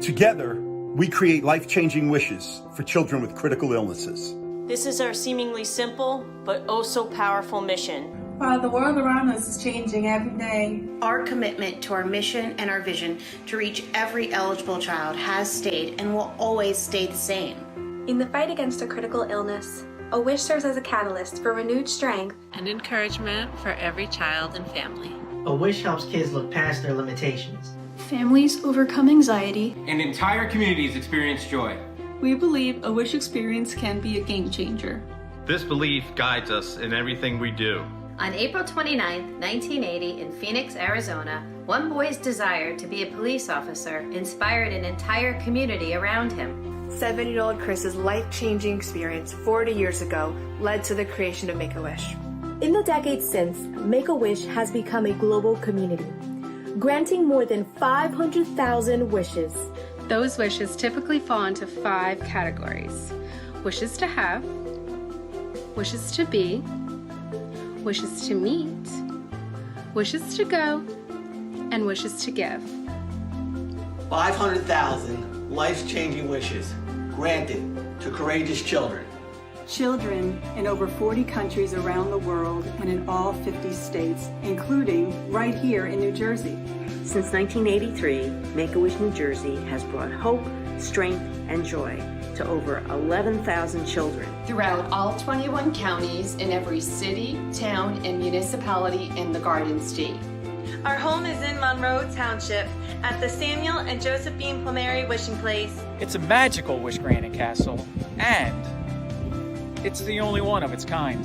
Together, we create life-changing wishes for children with critical illnesses. This is our seemingly simple, but oh so powerful mission. While the world around us is changing every day, our commitment to our mission and our vision to reach every eligible child has stayed and will always stay the same. In the fight against a critical illness, A Wish serves as a catalyst for renewed strength and encouragement for every child and family. A Wish helps kids look past their limitations. Families overcome anxiety, and entire communities experience joy. We believe A Wish experience can be a game changer. This belief guides us in everything we do. On April 29, 1980, in Phoenix, Arizona, one boy's desire to be a police officer inspired an entire community around him. 7-year-old Chris's life-changing experience 40 years ago led to the creation of Make-A-Wish. In the decades since, Make-A-Wish has become a global community, granting more than 500,000 wishes. Those wishes typically fall into 5 categories: wishes to have, wishes to be, wishes to meet, wishes to go, and wishes to give. 500,000 life-changing wishes granted to courageous children. Children in over 40 countries around the world and in all 50 states, including right here in New Jersey. Since 1983, Make-A-Wish New Jersey has brought hope, strength, and joy to over 11,000 children. Throughout all 21 counties in every city, town, and municipality in the Garden State. Our home is in Monroe Township at the Samuel and Josephine Plumeri Wishing Place. It's a magical wish-granting castle, and it's the only one of its kind.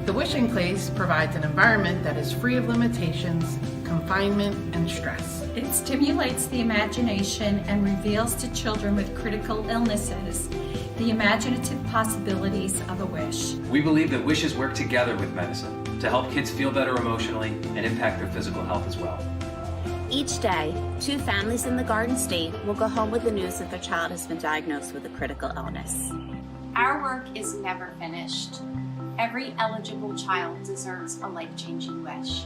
The Wishing Place provides an environment that is free of limitations, confinement, and stress. It stimulates the imagination and reveals to children with critical illnesses the imaginative possibilities of a wish. We believe that wishes work together with medicine to help kids feel better emotionally and impact their physical health as well. Each day, 2 families in the Garden State will go home with the news that their child has been diagnosed with a critical illness. Our work is never finished. Every eligible child deserves a life-changing wish.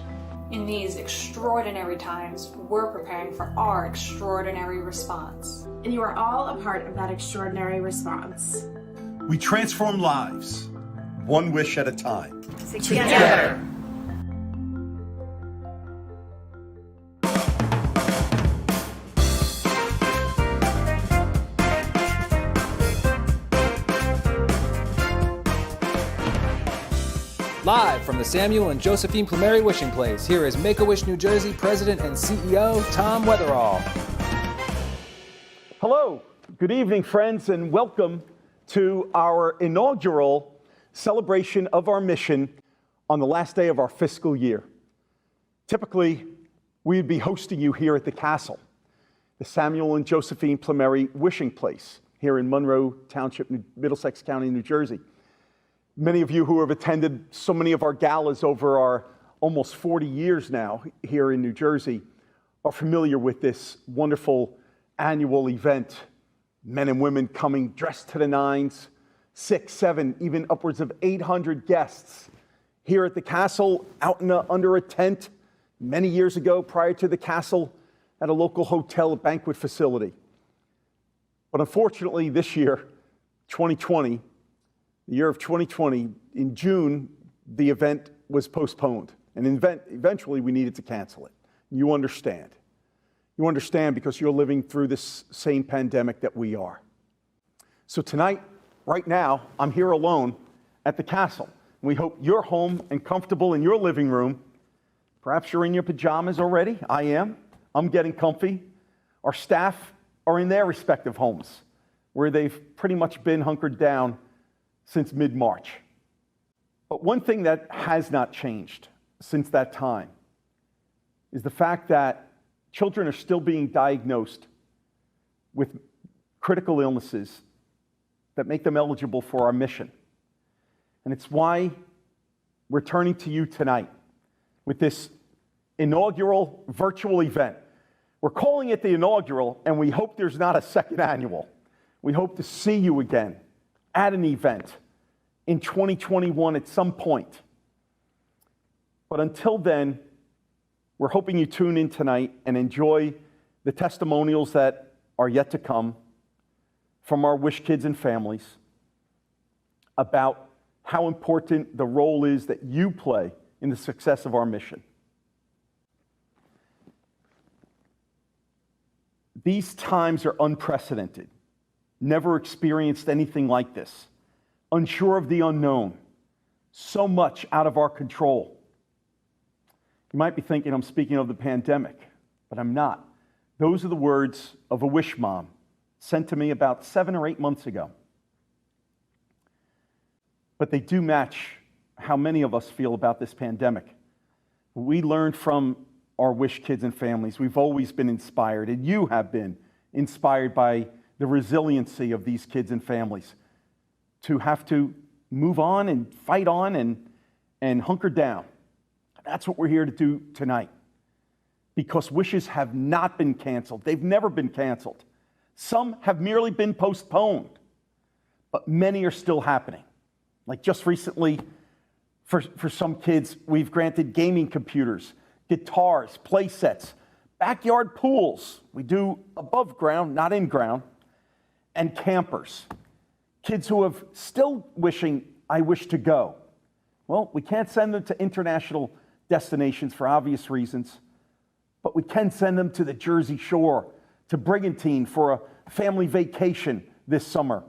In these extraordinary times, we're preparing for our extraordinary response. And you are all a part of that extraordinary response. We transform lives, one wish at a time. Together. Live from the Samuel and Josephine Plumeri Wishing Place, here is Make-A-Wish New Jersey President and CEO, Tom Weatherall. Hello, good evening, friends, and welcome to our inaugural celebration of our mission on the last day of our fiscal year. Typically, we'd be hosting you here at the castle, the Samuel and Josephine Plumeri Wishing Place, here in Monroe Township, Middlesex County, New Jersey. Many of you who have attended so many of our galas over our almost 40 years now here in New Jersey are familiar with this wonderful annual event. Men and women coming dressed to the nines, 6, 7, even upwards of 800 guests here at the castle, out under a tent many years ago prior to the castle at a local hotel banquet facility. But unfortunately this year, 2020, the year of 2020, in June, the event was postponed. And eventually we needed to cancel it. You understand. You understand because you're living through this same pandemic that we are. So tonight, right now, I'm here alone at the castle. We hope you're home and comfortable in your living room. Perhaps you're in your pajamas already. I am. I'm getting comfy. Our staff are in their respective homes where they've pretty much been hunkered down since mid-March. But one thing that has not changed since that time is the fact that children are still being diagnosed with critical illnesses that make them eligible for our mission. And it's why we're turning to you tonight with this inaugural virtual event. We're calling it the inaugural, and we hope there's not a second annual. We hope to see you again at an event in 2021 at some point. But until then, we're hoping you tune in tonight and enjoy the testimonials that are yet to come from our Wish kids and families about how important the role is that you play in the success of our mission. These times are unprecedented. Never experienced anything like this. Unsure of the unknown. So much out of our control. You might be thinking I'm speaking of the pandemic, but I'm not. Those are the words of a Wish mom sent to me about 7 or 8 months ago. But they do match how many of us feel about this pandemic. We learned from our Wish kids and families. We've always been inspired, and you have been inspired by the resiliency of these kids and families to have to move on and fight on and hunker down. That's what we're here to do tonight. Because wishes have not been canceled. They've never been canceled. Some have merely been postponed, but many are still happening. Like just recently, for some kids, we've granted gaming computers, guitars, play sets, backyard pools. We do above ground, not in ground, and campers. Kids who have still wishing, I wish to go. Well, we can't send them to international destinations for obvious reasons, but we can send them to the Jersey Shore, to Brigantine for a family vacation this summer.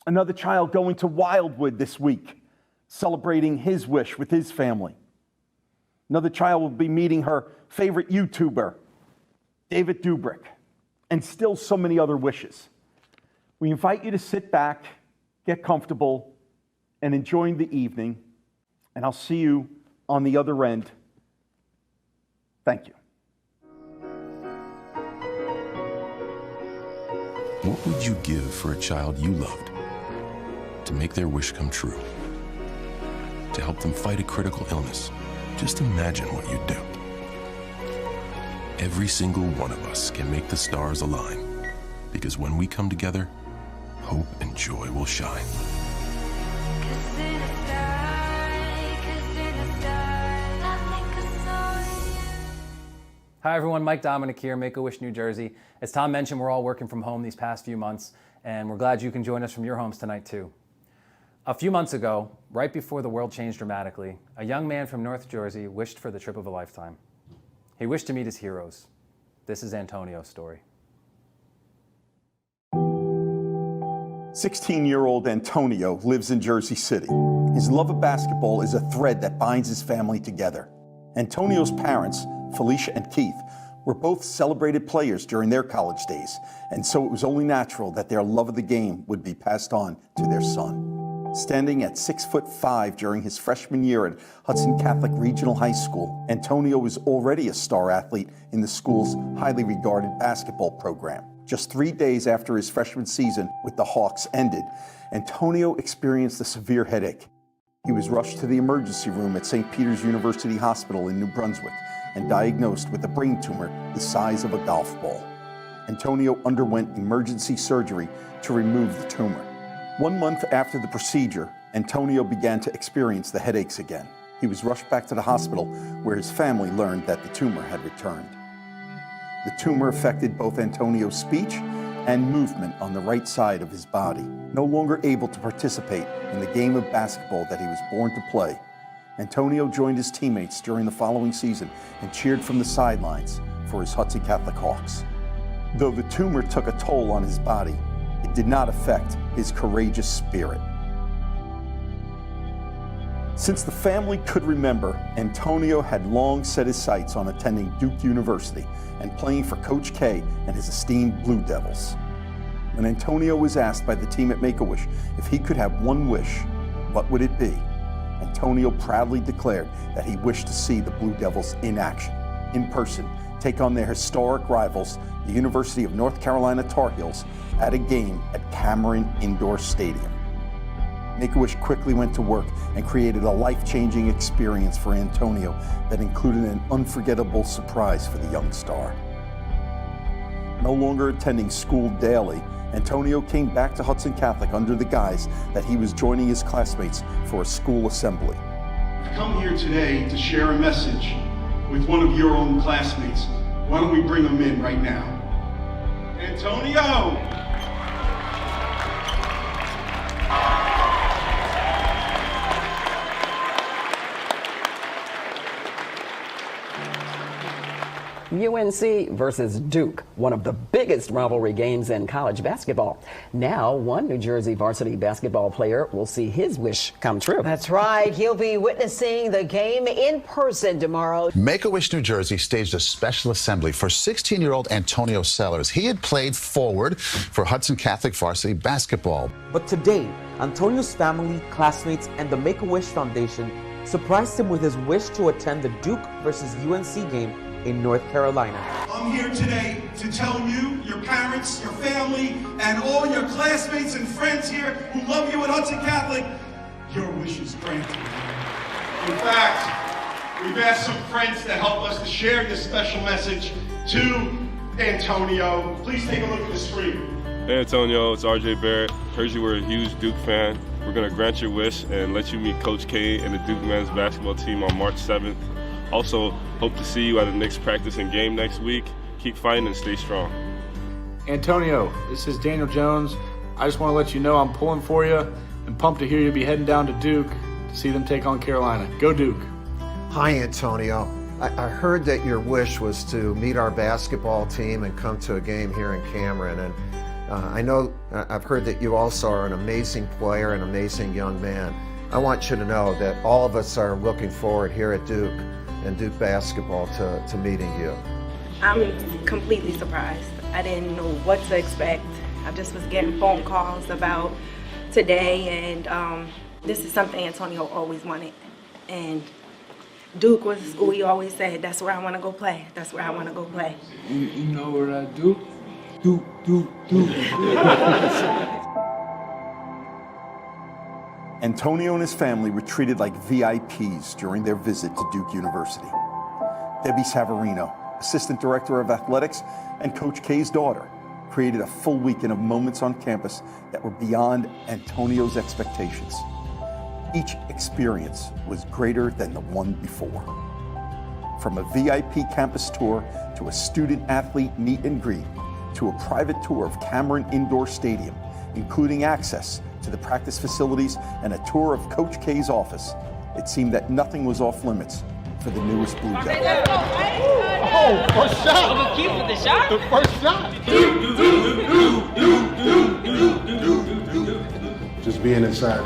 Another child going to Wildwood this week, celebrating his wish with his family. Another child will be meeting her favorite YouTuber, David Dobrik, and still so many other wishes. We invite you to sit back, get comfortable, and enjoy the evening, and I'll see you on the other end. Thank you. What would you give for a child you loved to make their wish come true? To help them fight a critical illness? Just imagine what you'd do. Every single one of us can make the stars align, because when we come together, hope and joy will shine. Hi everyone, Mike Dominic here, Make-A-Wish, New Jersey. As Tom mentioned, we're all working from home these past few months, and we're glad you can join us from your homes tonight too. A few months ago, right before the world changed dramatically, a young man from North Jersey wished for the trip of a lifetime. He wished to meet his heroes. This is Antonio's story. 16-year-old Antonio lives in Jersey City. His love of basketball is a thread that binds his family together. Antonio's parents, Felicia and Keith, were both celebrated players during their college days, and so it was only natural that their love of the game would be passed on to their son. Standing at 6'5" during his freshman year at Hudson Catholic Regional High School, Antonio was already a star athlete in the school's highly regarded basketball program. Just 3 days after his freshman season with the Hawks ended, Antonio experienced a severe headache. He was rushed to the emergency room at St. Peter's University Hospital in New Brunswick and diagnosed with a brain tumor the size of a golf ball. Antonio underwent emergency surgery to remove the tumor. 1 month after the procedure, Antonio began to experience the headaches again. He was rushed back to the hospital where his family learned that the tumor had returned. The tumor affected both Antonio's speech and movement on the right side of his body. No longer able to participate in the game of basketball that he was born to play, Antonio joined his teammates during the following season and cheered from the sidelines for his Hudson Catholic Hawks. Though the tumor took a toll on his body, it did not affect his courageous spirit. Since the family could remember, Antonio had long set his sights on attending Duke University and playing for Coach K and his esteemed Blue Devils. When Antonio was asked by the team at Make-A-Wish if he could have one wish, what would it be? Antonio proudly declared that he wished to see the Blue Devils in action, in person, take on their historic rivals, the University of North Carolina Tar Heels, at a game at Cameron Indoor Stadium. Make-A-Wish quickly went to work and created a life-changing experience for Antonio that included an unforgettable surprise for the young star. No longer attending school daily, Antonio came back to Hudson Catholic under the guise that he was joining his classmates for a school assembly. I've come here today to share a message with one of your own classmates. Why don't we bring him in right now? Antonio. UNC versus Duke, one of the biggest rivalry games in college basketball. Now, one New Jersey varsity basketball player will see his wish come true. That's right. He'll be witnessing the game in person tomorrow. Make-A-Wish New Jersey staged a special assembly for 16-year-old Antonio Sellers. He had played forward for Hudson Catholic varsity basketball. But today, Antonio's family, classmates, and the Make-A-Wish Foundation surprised him with his wish to attend the Duke versus UNC game in North Carolina. I'm here today to tell you, your parents, your family, and all your classmates and friends here who love you at Hudson Catholic, your wish is granted. In fact, we've asked some friends to help us to share this special message to Antonio. Please take a look at the screen. Hey Antonio, it's RJ Barrett. Heard you were a huge Duke fan. We're gonna grant your wish and let you meet Coach K and the Duke men's basketball team on March 7th. Also, hope to see you at the Knicks practice and game next week. Keep fighting and stay strong. Antonio, this is Daniel Jones. I just want to let you know I'm pulling for you and pumped to hear you'll be heading down to Duke to see them take on Carolina. Go Duke. Hi, Antonio. I heard that your wish was to meet our basketball team and come to a game here in Cameron. And I've heard that you also are an amazing player, an amazing young man. I want you to know that all of us are looking forward here at Duke and Duke basketball to meeting you. I'm completely surprised. I didn't know what to expect. I just was getting phone calls about today, and this is something Antonio always wanted. And Duke was the school he always said, that's where I want to go play. That's where I want to go play. You know what I do? Do. Antonio and his family were treated like VIPs during their visit to Duke University. Debbie Savarino, Assistant Director of Athletics and Coach K's daughter, created a full weekend of moments on campus that were beyond Antonio's expectations. Each experience was greater than the one before. From a VIP campus tour to a student-athlete meet and greet to a private tour of Cameron Indoor Stadium, including access to the practice facilities and a tour of Coach K's office, it seemed that nothing was off limits for the newest Blue Devils. Oh, first shot! I'm cute with the shot. The first shot. Just being inside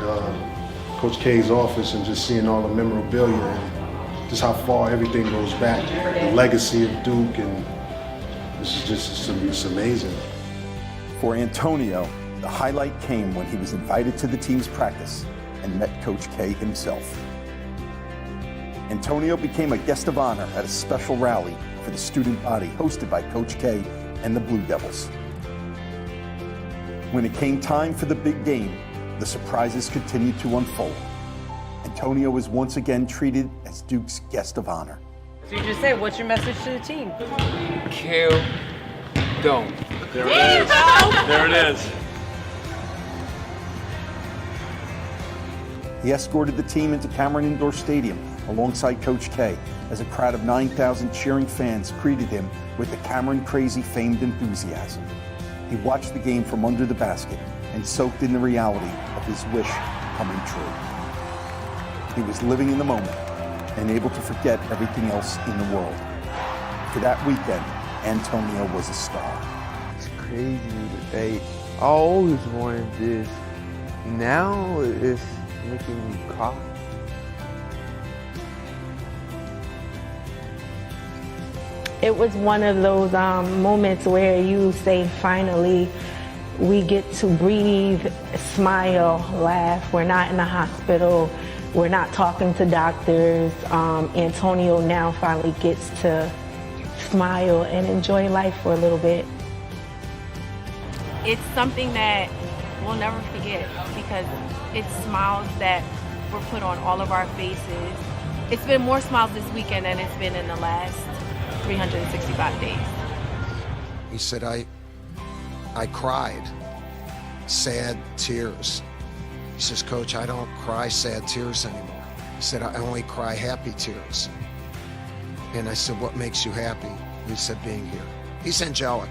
Coach K's office and just seeing all the memorabilia and just how far everything goes back, the legacy of Duke, and it's amazing. For Antonio, the highlight came when he was invited to the team's practice and met Coach K himself. Antonio became a guest of honor at a special rally for the student body hosted by Coach K and the Blue Devils. When it came time for the big game, the surprises continued to unfold. Antonio was once again treated as Duke's guest of honor. So you just said, what's your message to the team? Kill, don't. There it is. There it is. He escorted the team into Cameron Indoor Stadium alongside Coach K as a crowd of 9,000 cheering fans greeted him with the Cameron Crazy famed enthusiasm. He watched the game from under the basket and soaked in the reality of his wish coming true. He was living in the moment and able to forget everything else in the world. For that weekend, Antonio was a star. It's crazy today. I always wanted this. Now it's making me cry. It was one of those moments where you say, finally, we get to breathe, smile, laugh. We're not in the hospital. We're not talking to doctors. Antonio now finally gets to smile and enjoy life for a little bit. It's something that we'll never forget because it's smiles that were put on all of our faces. It's been more smiles this weekend than it's been in the last 365 days. He said, I cried sad tears. He says, Coach, I don't cry sad tears anymore. He said, I only cry happy tears. And I said, what makes you happy? He said, being here. He's angelic.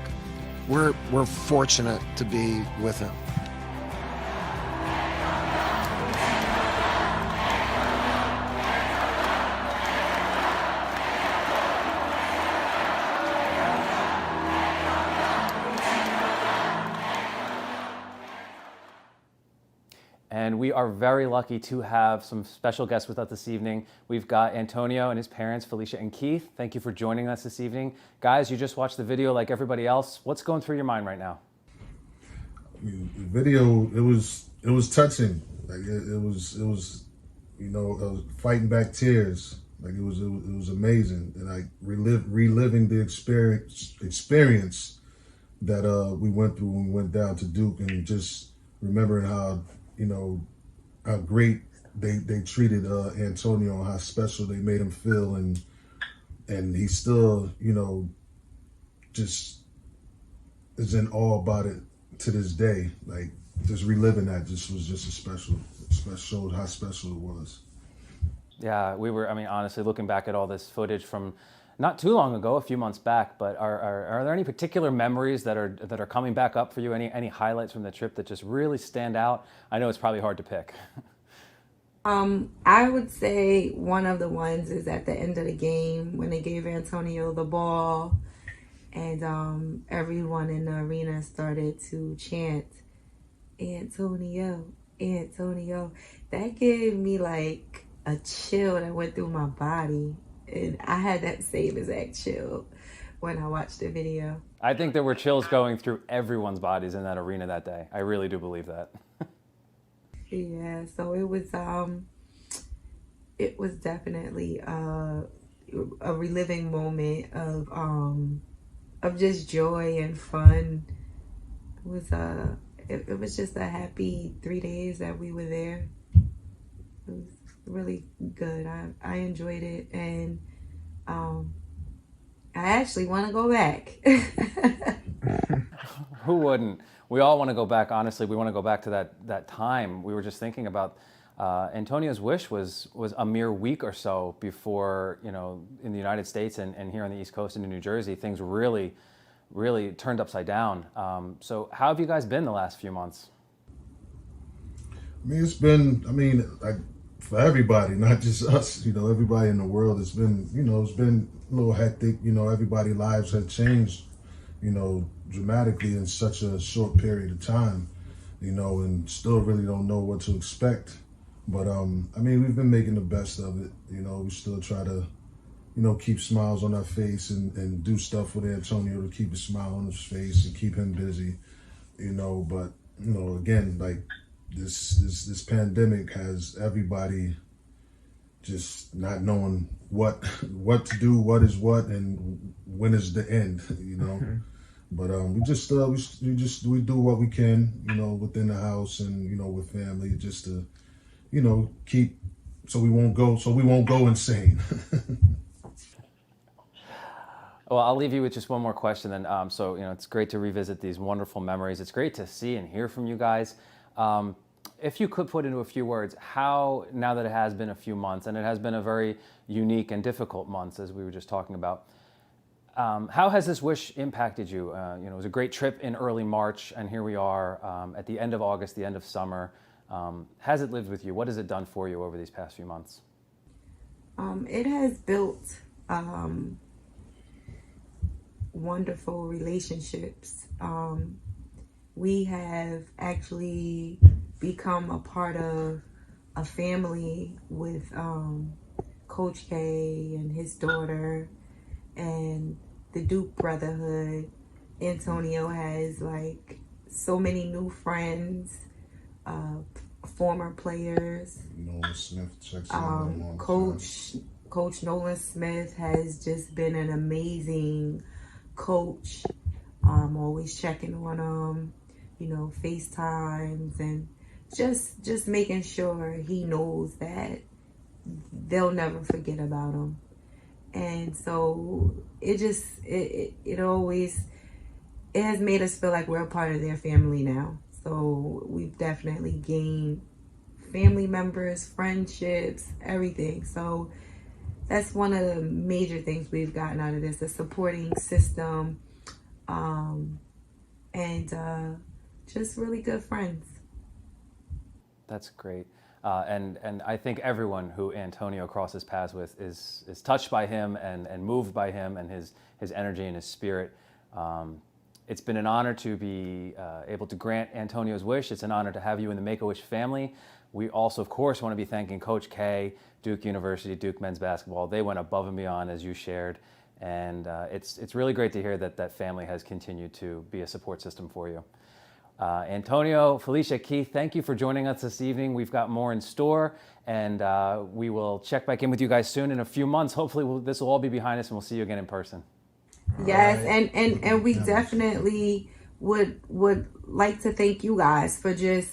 we're fortunate to be with him. And we are very lucky to have some special guests with us this evening. We've got Antonio and his parents, Felicia and Keith. Thank you for joining us this evening. Guys, you just watched the video like everybody else. What's going through your mind right now? The video, it was touching. Like it was, you know, fighting back tears. Like it was amazing. And like reliving the experience that we went through when we went down to Duke, and just remembering how, you know, how great they treated Antonio, and how special they made him feel, and he still, you know, just is in awe about it to this day. Like just reliving that was just a special showed how special it was. Yeah, we were, I mean, honestly, looking back at all this footage from not too long ago, a few months back, but are there any particular memories that are coming back up for you? Any highlights from the trip that just really stand out? I know it's probably hard to pick. I would say one of the ones is at the end of the game when they gave Antonio the ball, and everyone in the arena started to chant, "Antonio, Antonio." That gave me like a chill that went through my body. And I had that same exact chill when I watched the video. I think there were chills going through everyone's bodies in that arena that day. I really do believe that. Yeah, so it was definitely a reliving moment of just joy and fun. It was just a happy 3 days that we were there. It was really good. I enjoyed it, and I actually want to go back. Who wouldn't? We all want to go back. Honestly, we want to go back to that time. We were just thinking about Antonio's wish was a mere week or so before, you know, in the United States and here on the East Coast and in New Jersey, things really turned upside down. So how have you guys been the last few months? I mean, it's been, like, for everybody, not just us, you know, everybody in the world, it's been a little hectic. You know, everybody's lives have changed, you know, dramatically in such a short period of time, you know, and still really don't know what to expect. But, I mean, we've been making the best of it. You know, we still try to, you know, keep smiles on our face and do stuff with Antonio to keep a smile on his face and keep him busy, you know. But, you know, again, like, this pandemic has everybody just not knowing what to do, what is what, and when is the end, you know. Mm-hmm. But we do what we can, you know, within the house and, you know, with family, just to, you know, keep so we won't go insane. Well, I'll leave you with just one more question then. So, you know, it's great to revisit these wonderful memories. It's great to see and hear from you guys. If you could put into a few words, how, now that it has been a few months, and it has been a very unique and difficult month, as we were just talking about, how has this wish impacted you? You know, it was a great trip in early March, and here we are at the end of August, the end of summer. Has it lived with you? What has it done for you over these past few months? It has built wonderful relationships. We have actually become a part of a family with Coach K and his daughter and the Duke Brotherhood. Antonio has like so many new friends, former players. Nolan Smith checks Coach Nolan Smith has just been an amazing coach. Always checking on them, you know, FaceTimes, and just making sure he knows that they'll never forget about him. And so it has made us feel like we're a part of their family now. So we've definitely gained family members, friendships, everything. So that's one of the major things we've gotten out of this, a supporting system, and just really good friends. That's great. And I think everyone who Antonio crosses paths with is touched by him and moved by him and his energy and his spirit. It's been an honor to be able to grant Antonio's wish. It's an honor to have you in the Make-A-Wish family. We also, of course, want to be thanking Coach K, Duke University, Duke men's basketball. They went above and beyond, as you shared. And it's really great to hear that that family has continued to be a support system for you. Antonio, Felicia, Keith, thank you for joining us this evening. We've got more in store, and we will check back in with you guys soon in a few months. Hopefully this will all be behind us and we'll see you again in person. Yes, and we definitely would like to thank you guys for just,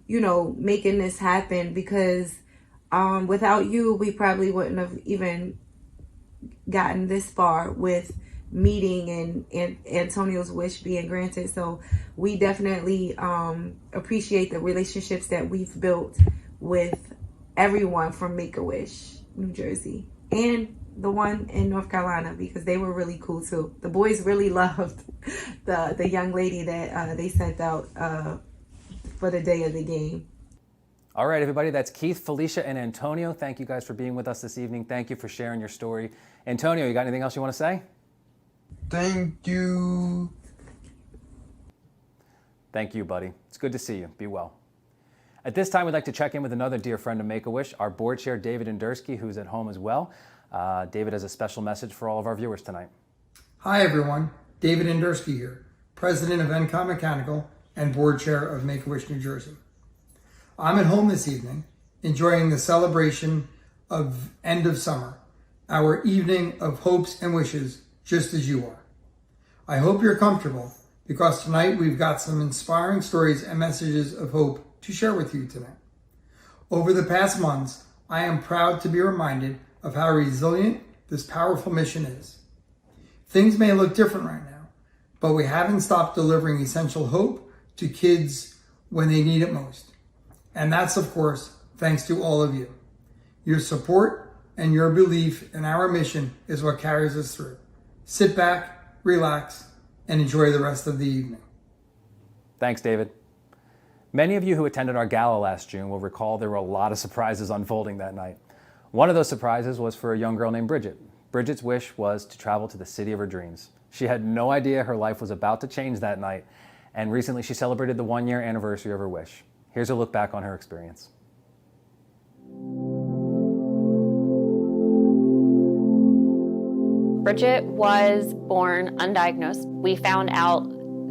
making this happen, because without you, we probably wouldn't have even gotten this far with meeting and Antonio's wish being granted. So we definitely appreciate the relationships that we've built with everyone from Make-A-Wish, New Jersey, and the one in North Carolina, because they were really cool too. The boys really loved the young lady that they sent out for the day of the game. All right, everybody, that's Keith, Felicia, and Antonio. Thank you guys for being with us this evening. Thank you for sharing your story. Antonio, you got anything else you want to say? Thank you. Thank you, buddy. It's good to see you. Be well. At this time, we'd like to check in with another dear friend of Make-A-Wish, our board chair, David Endersky, who's at home as well. David has a special message for all of our viewers tonight. Hi, everyone. David Endersky here, president of NCOM Mechanical and board chair of Make-A-Wish New Jersey. I'm at home this evening, enjoying the celebration of end of summer, our evening of hopes and wishes, just as you are. I hope you're comfortable, because tonight we've got some inspiring stories and messages of hope to share with you tonight. Over the past months, I am proud to be reminded of how resilient this powerful mission is. Things may look different right now, but we haven't stopped delivering essential hope to kids when they need it most. And that's, of course, thanks to all of you. Your support and your belief in our mission is what carries us through. Sit back, relax, and enjoy the rest of the evening. Thanks, David. Many of you who attended our gala last June will recall there were a lot of surprises unfolding that night. One of those surprises was for a young girl named Bridget. Bridget's wish was to travel to the city of her dreams. She had no idea her life was about to change that night, and recently she celebrated the 1-year anniversary of her wish. Here's a look back on her experience. Bridget was born undiagnosed. We found out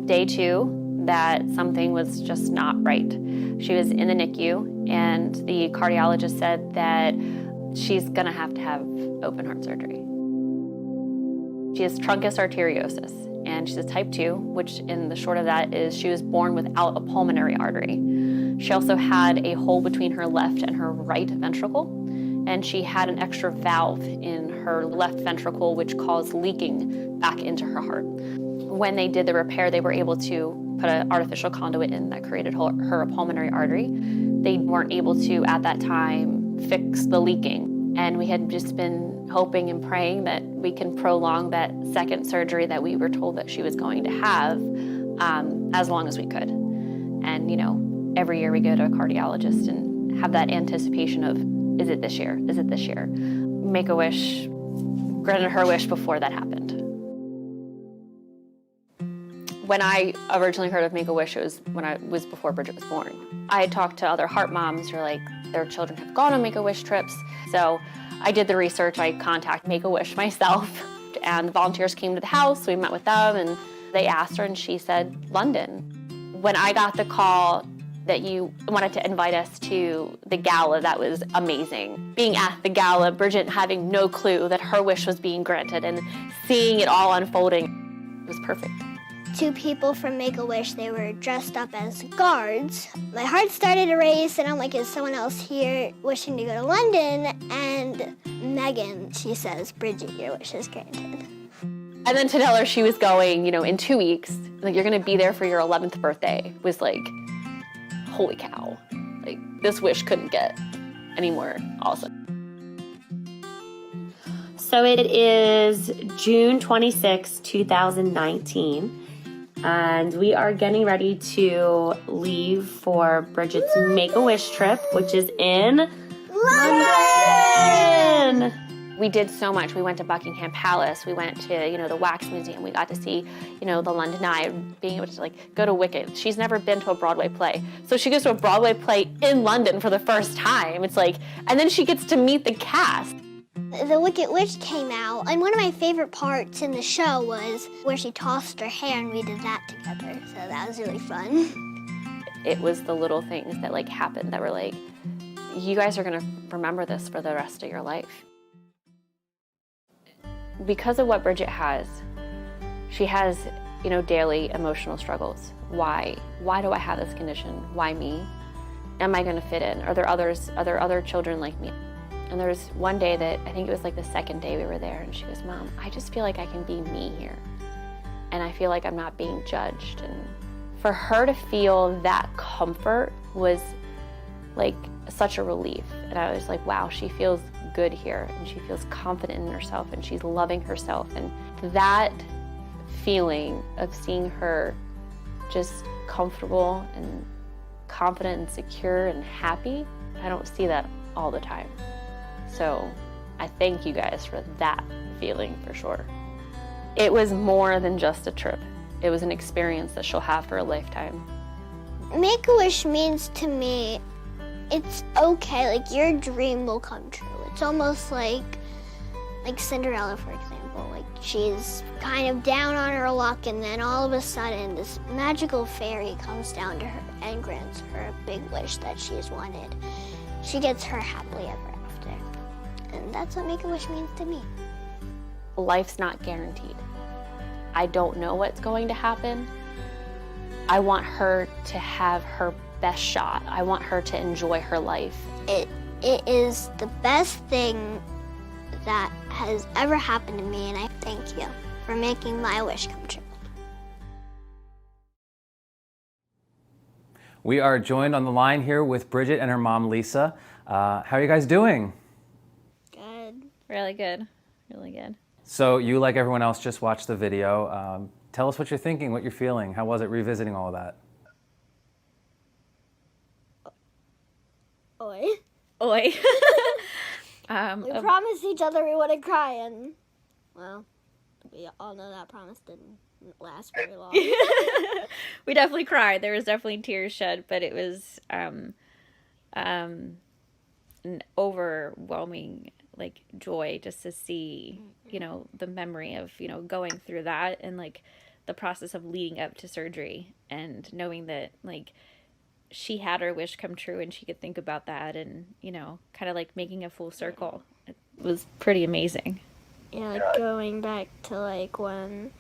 day 2 that something was just not right. She was in the NICU, and the cardiologist said that she's gonna have to have open heart surgery. She has truncus arteriosus, and she's a type 2, which in the short of that is she was born without a pulmonary artery. She also had a hole between her left and her right ventricle, and she had an extra valve in her left ventricle which caused leaking back into her heart. When they did the repair, they were able to put an artificial conduit in that created her pulmonary artery. They weren't able to, at that time, fix the leaking. And we had just been hoping and praying that we can prolong that second surgery that we were told that she was going to have as long as we could. And, every year we go to a cardiologist and have that anticipation of, is it this year? Is it this year? Make-A-Wish granted her wish before that happened. When I originally heard of Make-A-Wish, it was before Bridget was born. I had talked to other heart moms who were like, their children have gone on Make-A-Wish trips. So I did the research. I contacted Make-A-Wish myself, and the volunteers came to the house. We met with them, and they asked her, and she said, London. When I got the call that you wanted to invite us to the gala, that was amazing. Being at the gala, Bridget having no clue that her wish was being granted, and seeing it all unfolding, it was perfect. 2 people from Make-A-Wish, they were dressed up as guards. My heart started to race, and I'm like, is someone else here wishing to go to London? And Megan, she says, Bridget, your wish is granted. And then to tell her she was going, in 2 weeks, like, you're gonna be there for your 11th birthday, was like, holy cow. Like, this wish couldn't get any more awesome. So it is June 26, 2019. and we are getting ready to leave for Bridget's Make-A-Wish trip, which is in London. We did so much. We went to Buckingham Palace. We went to, the Wax Museum. We got to see, the London Eye, being able to go to Wicked. She's never been to a Broadway play. So she goes to a Broadway play in London for the first time. It's and then she gets to meet the cast. The Wicked Witch came out, and one of my favorite parts in the show was where she tossed her hair, and we did that together. So that was really fun. It was the little things that happened that were you guys are gonna remember this for the rest of your life. Because of what Bridget has, she has, daily emotional struggles. Why? Why do I have this condition? Why me? Am I gonna fit in? Are there other children like me? And there was one day that, I think it was the second day we were there, and she goes, Mom, I just feel like I can be me here. And I feel like I'm not being judged. And for her to feel that comfort was such a relief. And I was wow, she feels good here, and she feels confident in herself, and she's loving herself. And that feeling of seeing her just comfortable and confident and secure and happy, I don't see that all the time. So I thank you guys for that feeling for sure. It was more than just a trip. It was an experience that she'll have for a lifetime. Make-A-Wish means to me, it's okay, your dream will come true. It's almost like Cinderella, for example. She's kind of down on her luck, and then all of a sudden this magical fairy comes down to her and grants her a big wish that she's wanted. She gets her happily ever after. And that's what Make-A-Wish means to me. Life's not guaranteed. I don't know what's going to happen. I want her to have her best shot. I want her to enjoy her life. It is the best thing that has ever happened to me, and I thank you for making my wish come true. We are joined on the line here with Bridget and her mom, Lisa. How are you guys doing? Good. Really good. Really good. So you, like everyone else, just watched the video. Tell us what you're thinking, what you're feeling. How was it revisiting all of that? Oi. Oi. We promised each other we wouldn't cry, and, well, we all know that promise didn't last very long. We definitely cried. There was definitely tears shed, but it was an overwhelming joy just to see, the memory of, going through that, and the process of leading up to surgery, and knowing that she had her wish come true, and she could think about that, and kind of making a full circle. It was pretty amazing. Yeah, going back to when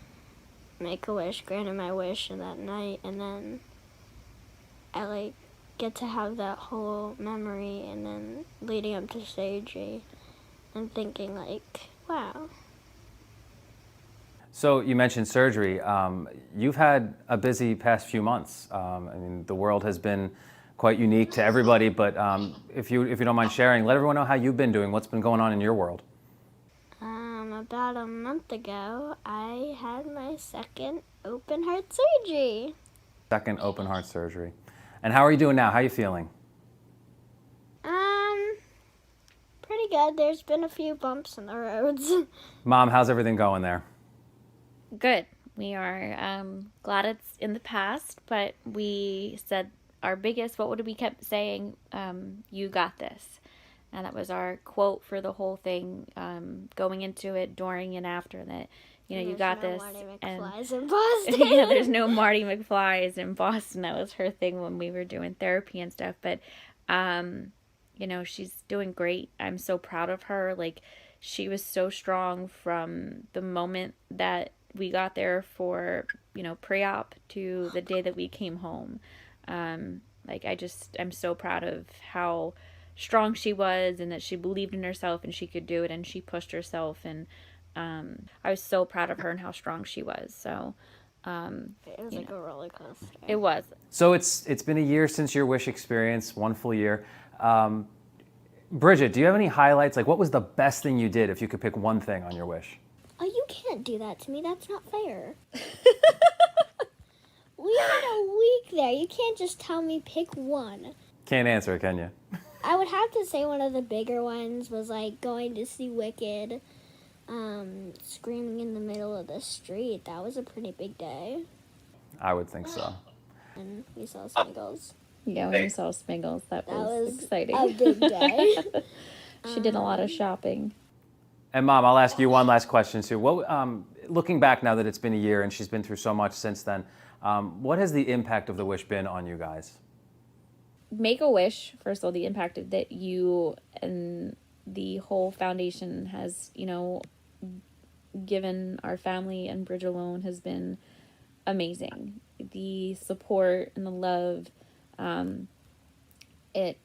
Make-A-Wish granted my wish in that night, and then I get to have that whole memory, and then leading up to surgery and thinking wow. So you mentioned surgery. You've had a busy past few months. The world has been quite unique to everybody, but if you don't mind sharing, let everyone know how you've been doing. What's been going on in your world? About a month ago, I had my second open heart surgery. Second open heart surgery. And how are you doing now? How are you feeling? Pretty good. There's been a few bumps in the roads. Mom, how's everything going there? Good. We are glad it's in the past, but we said our biggest, what would we kept saying? You got this. And that was our quote for the whole thing, going into it, during and after that. You got this. Marty McFly's in Boston. Yeah, there's no Marty McFly's in Boston. That was her thing when we were doing therapy and stuff. But, she's doing great. I'm so proud of her. She was so strong from the moment that we got there for, pre-op to the day that we came home. I'm so proud of how strong she was, and that she believed in herself and she could do it, and she pushed herself, and I was so proud of her and how strong she was. So it was a roller coaster. It was. So it's been a year since your wish experience, one full year. Bridget, do you have any highlights? What was the best thing you did, if you could pick one thing on your wish? Oh, you can't do that to me. That's not fair. We had a week there. You can't just tell me pick one. Can't answer it, can you? I would have to say one of the bigger ones was like going to see Wicked, screaming in the middle of the street. That was a pretty big day. I would think so. And we saw Smiggles. Yeah, when we saw Smiggles, that was exciting. A big day. She did a lot of shopping. And Mom, I'll ask you one last question too. What, looking back now that it's been a year and she's been through so much since then, what has the impact of the Wish been on you guys? Make-A-Wish, first of all, the impact that you and the whole foundation has, given our family and Bridget alone has been amazing. The support and the love, it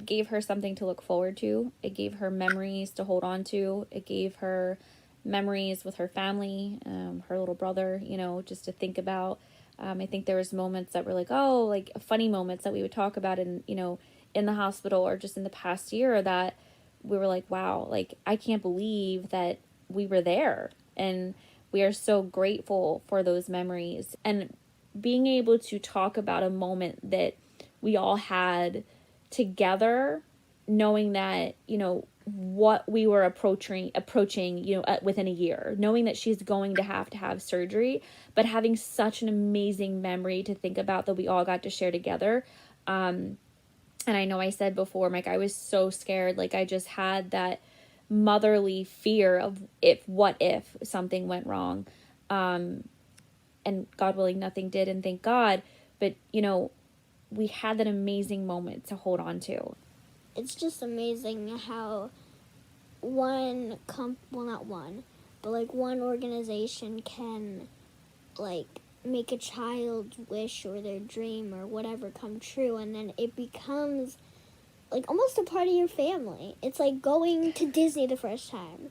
gave her something to look forward to. It gave her memories to hold on to. It gave her memories with her family, her little brother, just to think about. I think there was moments that were like funny moments that we would talk about in the hospital or just in the past year that we were like, wow, like I can't believe that we were there. And we are so grateful for those memories. And being able to talk about a moment that we all had together, knowing that, what we were approaching, within a year, knowing that she's going to have surgery, but having such an amazing memory to think about that we all got to share together. And I know I said before, Mike, I was so scared. Like I just had that motherly fear of what if something went wrong. And God willing, nothing did. And thank God. But, we had that amazing moment to hold on to. It's just amazing how one organization can make a child's wish or their dream or whatever come true, and then it becomes almost a part of your family. It's like going to Disney the first time.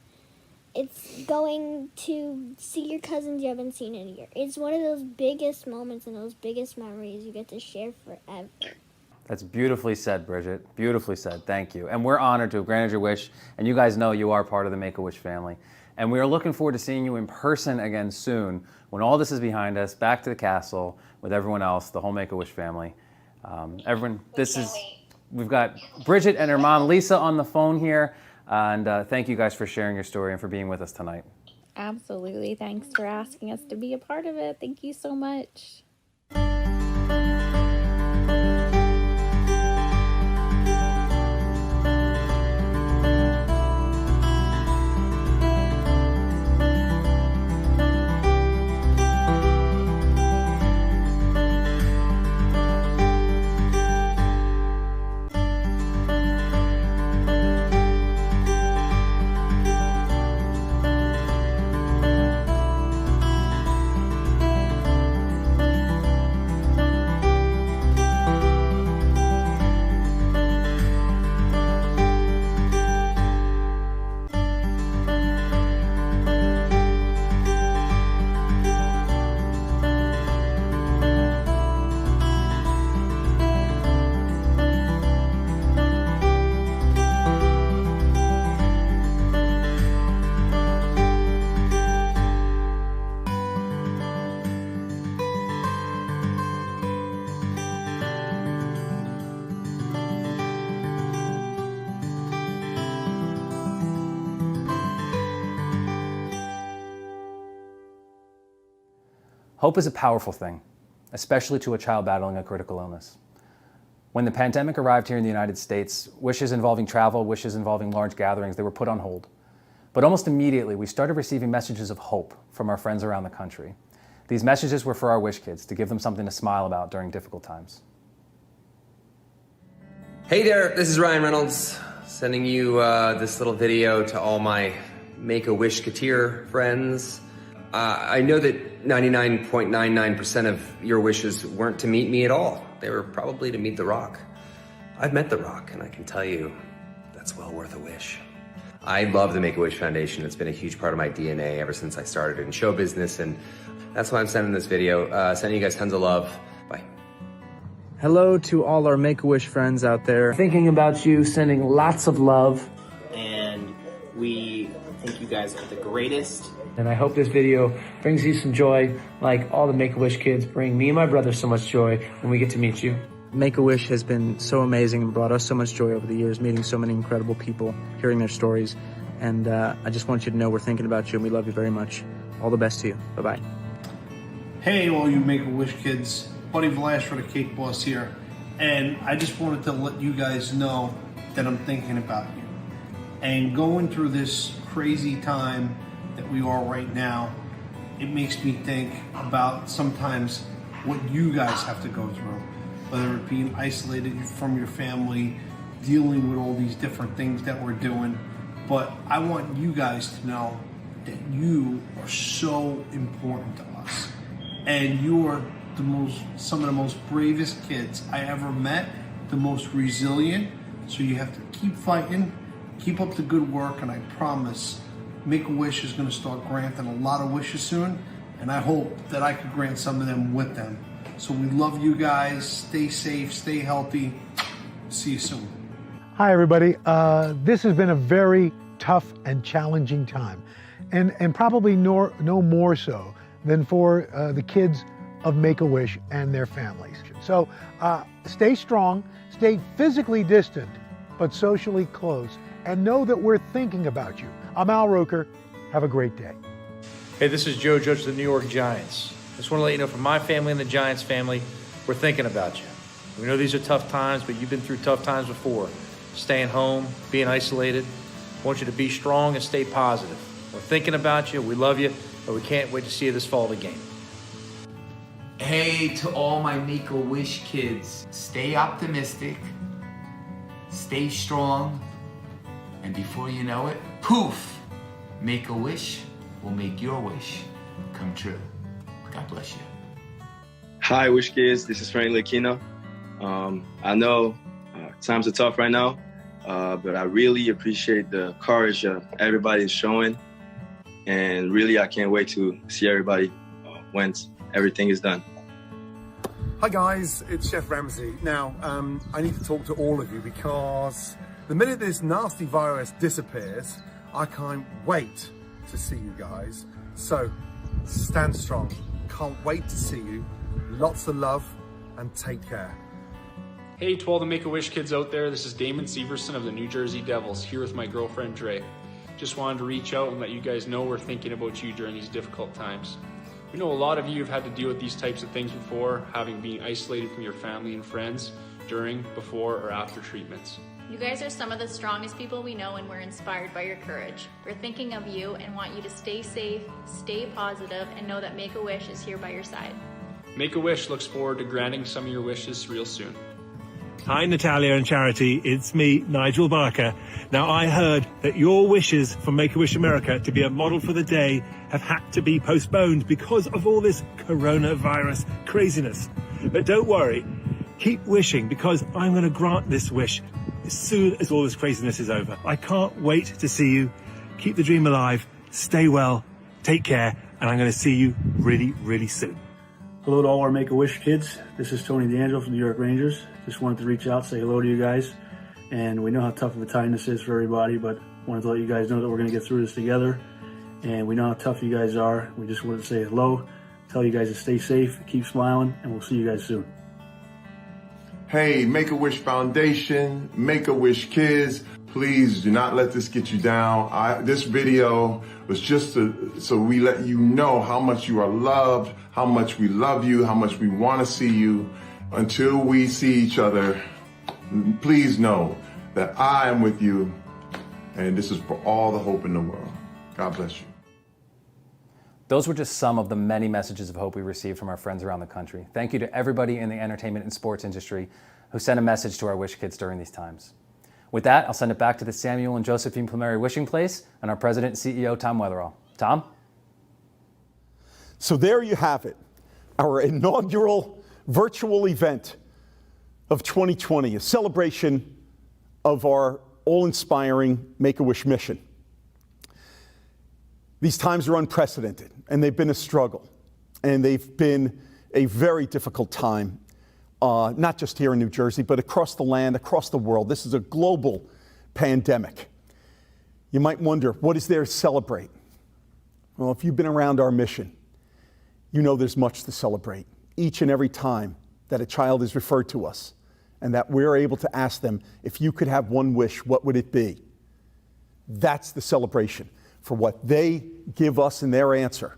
It's going to see your cousins you haven't seen in a year. It's one of those biggest moments and those biggest memories you get to share forever. That's beautifully said, Bridget. Beautifully said. Thank you. And we're honored to have granted your wish. And you guys know you are part of the Make-A-Wish family. And we are looking forward to seeing you in person again soon when all this is behind us, back to the castle with everyone else, the whole Make-A-Wish family. Everyone, we've got Bridget and her mom, Lisa, on the phone here. And thank you guys for sharing your story and for being with us tonight. Absolutely. Thanks for asking us to be a part of it. Thank you so much. Hope is a powerful thing, especially to a child battling a critical illness. When the pandemic arrived here in the United States, wishes involving travel, wishes involving large gatherings, they were put on hold. But almost immediately, we started receiving messages of hope from our friends around the country. These messages were for our Wish kids, to give them something to smile about during difficult times. Hey there, this is Ryan Reynolds, sending you this little video to all my Make-A-Wish-keteer friends. I know that 99.99% of your wishes weren't to meet me at all. They were probably to meet The Rock. I've met The Rock, and I can tell you, that's well worth a wish. I love the Make-A-Wish Foundation. It's been a huge part of my DNA ever since I started in show business, and that's why I'm sending this video. Sending you guys tons of love. Bye. Hello to all our Make-A-Wish friends out there. Thinking about you, sending lots of love. And we think you guys are the greatest. And I hope this video brings you some joy, like all the Make-A-Wish kids bring me and my brother so much joy when we get to meet you. Make-A-Wish has been so amazing and brought us so much joy over the years, meeting so many incredible people, hearing their stories. And I just want you to know we're thinking about you and we love you very much. All the best to you. Bye-bye. Hey, all you Make-A-Wish kids. Buddy Vlash for the Cake Boss here. And I just wanted to let you guys know that I'm thinking about you. And going through this crazy time that we are right now, it makes me think about sometimes what you guys have to go through, whether it being isolated from your family, dealing with all these different things that we're doing. But I want you guys to know that you are so important to us. And you are some of the most bravest kids I ever met, the most resilient. So you have to keep fighting, keep up the good work, and I promise Make-A-Wish is going to start granting a lot of wishes soon, and I hope that I could grant some of them with them. So we love you guys. Stay safe, stay healthy. See you soon. Hi, everybody. This has been a very tough and challenging time, and probably no more so than for the kids of Make-A-Wish and their families. So stay strong, stay physically distant, but socially close, and know that we're thinking about you. I'm Al Roker. Have a great day. Hey, this is Joe Judge of the New York Giants. Just want to let you know from my family and the Giants family, we're thinking about you. We know these are tough times, but you've been through tough times before. Staying home, being isolated. I want you to be strong and stay positive. We're thinking about you, we love you, and we can't wait to see you this fall at the game. Hey, to all my Make-A-Wish kids, stay optimistic, stay strong, and before you know it, poof, Make-A-Wish will make your wish come true. God bless you. Hi, Wish Kids. This is Frank Lakino. I know times are tough right now, but I really appreciate the courage everybody is showing. And really, I can't wait to see everybody once everything is done. Hi guys, it's Chef Ramsay. Now, I need to talk to all of you because the minute this nasty virus disappears, I can't wait to see you guys. So, stand strong. Can't wait to see you. Lots of love and take care. Hey to all the Make-A-Wish kids out there, this is Damon Severson of the New Jersey Devils, here with my girlfriend Dre. Just wanted to reach out and let you guys know we're thinking about you during these difficult times. We know a lot of you have had to deal with these types of things before, having been isolated from your family and friends during, before, or after treatments. You guys are some of the strongest people we know, and we're inspired by your courage. We're thinking of you and want you to stay safe, stay positive, and know that Make-A-Wish is here by your side. Make-A-Wish looks forward to granting some of your wishes real soon. Hi Natalia and Charity, it's me, Nigel Barker. Now I heard that your wishes for Make-A-Wish America to be a model for the day have had to be postponed because of all this coronavirus craziness. But don't worry, keep wishing because I'm going to grant this wish as soon as all this craziness is over. I can't wait to see you. Keep the dream alive, stay well, take care, and I'm going to see you really, really soon. Hello to all our Make-A-Wish kids. This is Tony DeAngelo from the New York Rangers. Just wanted to reach out, say hello to you guys. And we know how tough of a time this is for everybody, but wanted to let you guys know that we're going to get through this together. And we know how tough you guys are. We just wanted to say hello, tell you guys to stay safe, keep smiling, and we'll see you guys soon. Hey, Make-A-Wish Foundation, Make-A-Wish kids, please do not let this get you down. This video was just so we let you know how much you are loved, how much we love you, how much we want to see you. Until we see each other, please know that I am with you, and this is for all the hope in the world. God bless you. Those were just some of the many messages of hope we received from our friends around the country. Thank you to everybody in the entertainment and sports industry who sent a message to our Wish Kids during these times. With that, I'll send it back to the Samuel and Josephine Plumeri Wishing Place and our President and CEO, Tom Weatherall. Tom? So there you have it, our inaugural virtual event of 2020, a celebration of our all-inspiring Make-A-Wish mission. These times are unprecedented, and they've been a struggle, and they've been a very difficult time, not just here in New Jersey, but across the land, across the world. This is a global pandemic. You might wonder, what is there to celebrate? Well, if you've been around our mission, you know there's much to celebrate each and every time that a child is referred to us and that we're able to ask them, if you could have one wish, what would it be? That's the celebration for what they give us in their answer,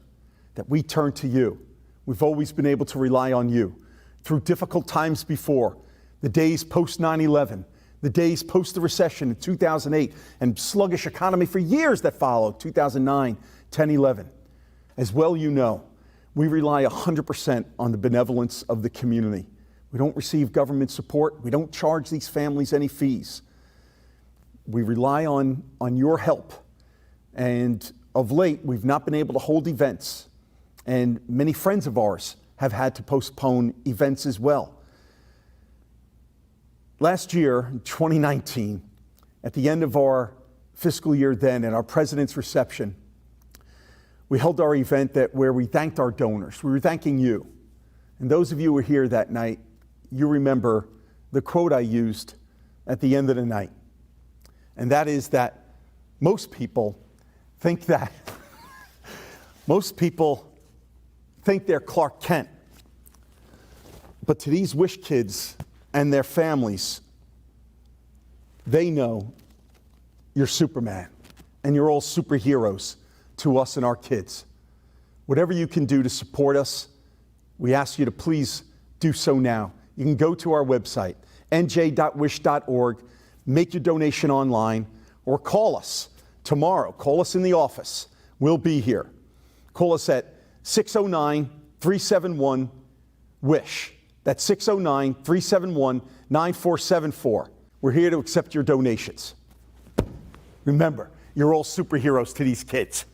that we turn to you. We've always been able to rely on you through difficult times before, the days post 9/11, the days post the recession in 2008, and sluggish economy for years that followed, 2009, 10, 11. As well you know, we rely 100% on the benevolence of the community. We don't receive government support. We don't charge these families any fees. We rely on your help. And of late, we've not been able to hold events. And many friends of ours have had to postpone events as well. Last year, 2019, at the end of our fiscal year then, at our president's reception, we held our event where we thanked our donors. We were thanking you. And those of you who were here that night, you remember the quote I used at the end of the night. And that is that most people think they're Clark Kent. But to these Wish kids and their families, they know you're Superman and you're all superheroes to us and our kids. Whatever you can do to support us, we ask you to please do so now. You can go to our website, nj.wish.org, make your donation online, or call us tomorrow. Call us in the office. We'll be here. Call us at 609-371-WISH. That's 609-371-9474. We're here to accept your donations. Remember, you're all superheroes to these kids.